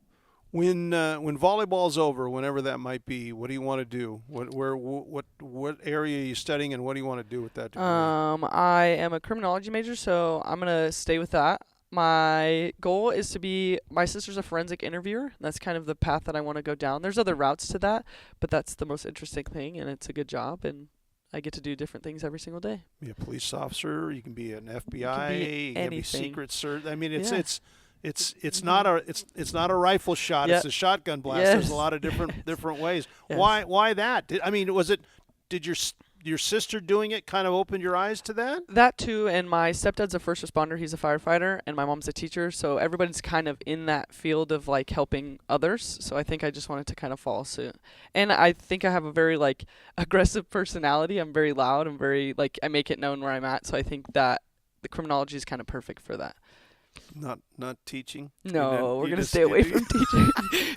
When volleyball's over, whenever that might be, what do you want to do? What area are you studying, and what do you want to do with that degree? I am a criminology major, so I'm gonna stay with that. My goal is to be. My sister's a forensic interviewer. That's kind of the path that I want to go down. There's other routes to that, but that's the most interesting thing, and it's a good job, and I get to do different things every single day. Be a police officer. You can be an FBI. You can be secret service. I mean, it's not a rifle shot. Yep. It's a shotgun blast. Yes. There's a lot of different ways. Yes. Why that? Did your sister doing it kind of open your eyes to that? That too, and my stepdad's a first responder. He's a firefighter, and my mom's a teacher. So everybody's kind of in that field of helping others. So I think I just wanted to kind of follow suit. And I think I have a very aggressive personality. I'm very loud. I'm very I make it known where I'm at. So I think that the criminology is kind of perfect for that. Not teaching? No, we're going to stay away from teaching.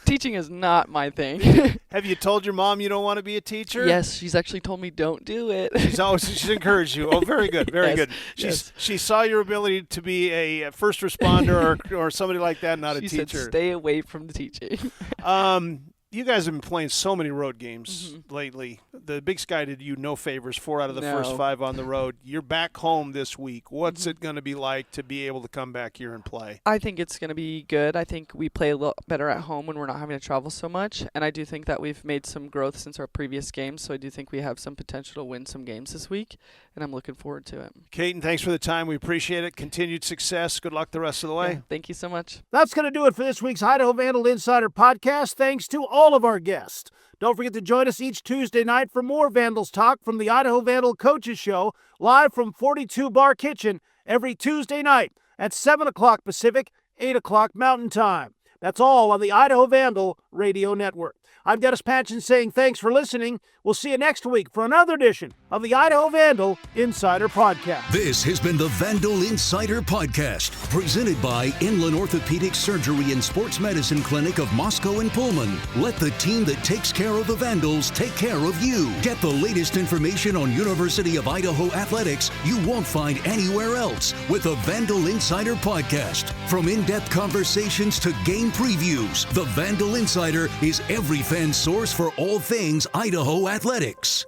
Teaching is not my thing. Have you told your mom you don't want to be a teacher? Yes, she's actually told me don't do it. She's encouraged you. Oh, very good, very good. She saw your ability to be a first responder or somebody like that, not a teacher. She said stay away from the teaching. You guys have been playing so many road games lately. The Big Sky did you no favors, 4 out of the first 5 on the road. You're back home this week. What's it going to be like to be able to come back here and play? I think it's going to be good. I think we play a little better at home when we're not having to travel so much. And I do think that we've made some growth since our previous games. So I do think we have some potential to win some games this week. And I'm looking forward to it. Cayton, thanks for the time. We appreciate it. Continued success. Good luck the rest of the way. Yeah, thank you so much. That's going to do it for this week's Idaho Vandal Insider Podcast. Thanks to all of our guests. Don't forget to join us each Tuesday night for more Vandals talk from the Idaho Vandal Coaches Show, live from 42 Bar Kitchen every Tuesday night at 7 o'clock Pacific, 8 o'clock Mountain Time. That's all on the Idaho Vandal Radio Network. I'm Dennis Patchin saying thanks for listening. We'll see you next week for another edition of the Idaho Vandal Insider Podcast. This has been the Vandal Insider Podcast, presented by Inland Orthopedic Surgery and Sports Medicine Clinic of Moscow and Pullman. Let the team that takes care of the Vandals take care of you. Get the latest information on University of Idaho athletics you won't find anywhere else with the Vandal Insider Podcast. From in-depth conversations to game previews, the Vandal Insider is every fan source for all things Idaho athletics.